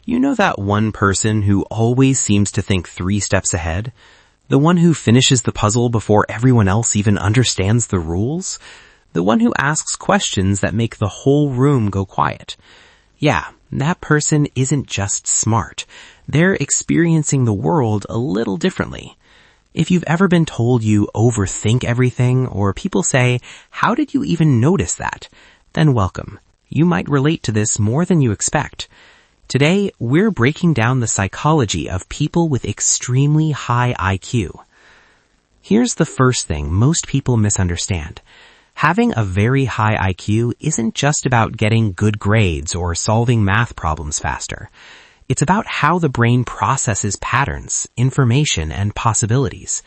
You know that one person who always seems to think 3 steps ahead? The one who finishes the puzzle before everyone else even understands the rules? The one who asks questions that make the whole room go quiet? Yeah, that person isn't just smart. They're experiencing the world a little differently. If you've ever been told you overthink everything, or people say, "How did you even notice that?" then welcome. You might relate to this more than you expect. Today, we're breaking down the psychology of people with extremely high IQ. Here's the first thing most people misunderstand. Having a very high IQ isn't just about getting good grades or solving math problems faster. It's about how the brain processes patterns, information, and possibilities.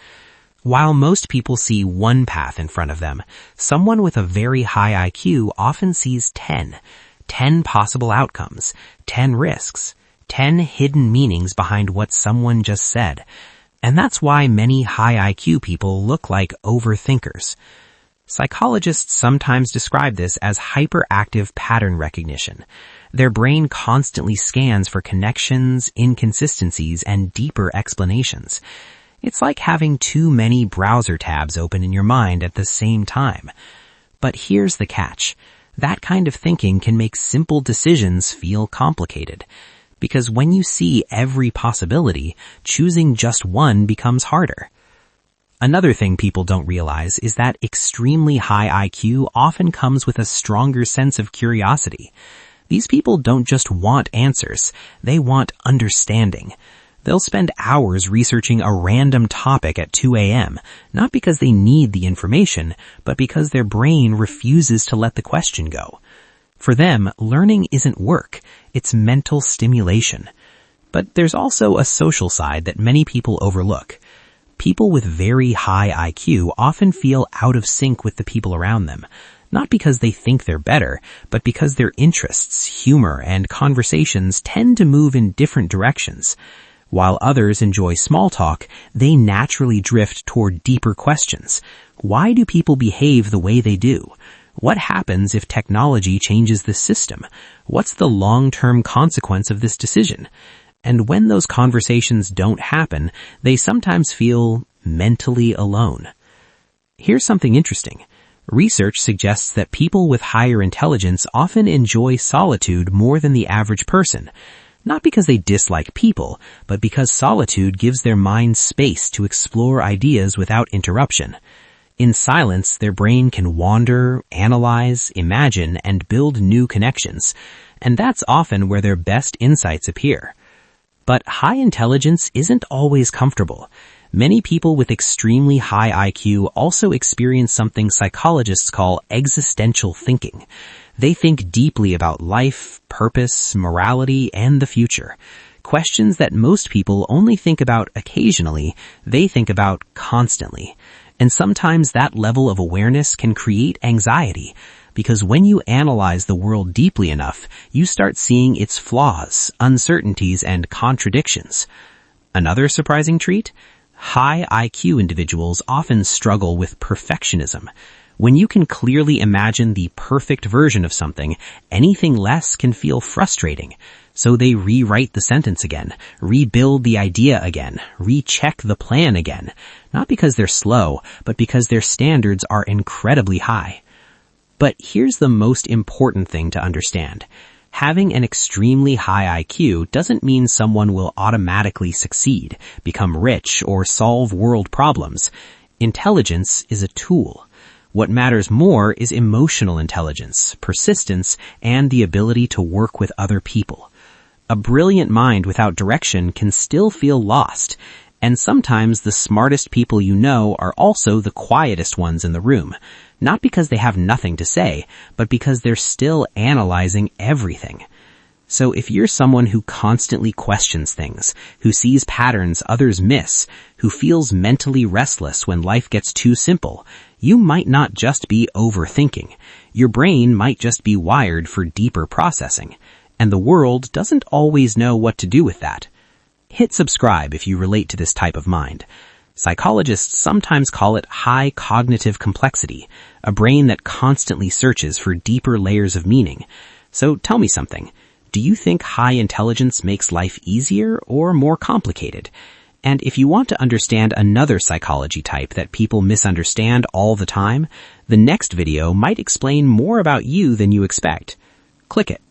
While most people see one path in front of them, someone with a very high IQ often sees 10 possible outcomes, 10 risks, 10 hidden meanings behind what someone just said. And that's why many high IQ people look like overthinkers. Psychologists sometimes describe this as hyperactive pattern recognition. Their brain constantly scans for connections, inconsistencies, and deeper explanations. It's like having too many browser tabs open in your mind at the same time. But here's the catch. That kind of thinking can make simple decisions feel complicated. Because when you see every possibility, choosing just one becomes harder. Another thing people don't realize is that extremely high IQ often comes with a stronger sense of curiosity. These people don't just want answers, they want understanding. They'll spend hours researching a random topic at 2 a.m., not because they need the information, but because their brain refuses to let the question go. For them, learning isn't work, it's mental stimulation. But there's also a social side that many people overlook. People with very high IQ often feel out of sync with the people around them, not because they think they're better, but because their interests, humor, and conversations tend to move in different directions. While others enjoy small talk, they naturally drift toward deeper questions. Why do people behave the way they do? What happens if technology changes the system? What's the long-term consequence of this decision? And when those conversations don't happen, they sometimes feel mentally alone. Here's something interesting. Research suggests that people with higher intelligence often enjoy solitude more than the average person. Not because they dislike people, but because solitude gives their minds space to explore ideas without interruption. In silence, their brain can wander, analyze, imagine, and build new connections. And that's often where their best insights appear. But high intelligence isn't always comfortable. Many people with extremely high IQ also experience something psychologists call existential thinking. They think deeply about life, purpose, morality, and the future. Questions that most people only think about occasionally, they think about constantly. And sometimes that level of awareness can create anxiety. Because when you analyze the world deeply enough, you start seeing its flaws, uncertainties, and contradictions. Another surprising treat? High IQ individuals often struggle with perfectionism. When you can clearly imagine the perfect version of something, anything less can feel frustrating. So they rewrite the sentence again, rebuild the idea again, recheck the plan again. Not because they're slow, but because their standards are incredibly high. But here's the most important thing to understand. Having an extremely high IQ doesn't mean someone will automatically succeed, become rich, or solve world problems. Intelligence is a tool. What matters more is emotional intelligence, persistence, and the ability to work with other people. A brilliant mind without direction can still feel lost, and sometimes the smartest people you know are also the quietest ones in the room. Not because they have nothing to say, but because they're still analyzing everything. So if you're someone who constantly questions things, who sees patterns others miss, who feels mentally restless when life gets too simple, you might not just be overthinking. Your brain might just be wired for deeper processing. And the world doesn't always know what to do with that. Hit subscribe if you relate to this type of mind. Psychologists sometimes call it high cognitive complexity, a brain that constantly searches for deeper layers of meaning. So tell me something. Do you think high intelligence makes life easier or more complicated? And if you want to understand another psychology type that people misunderstand all the time, the next video might explain more about you than you expect. Click it.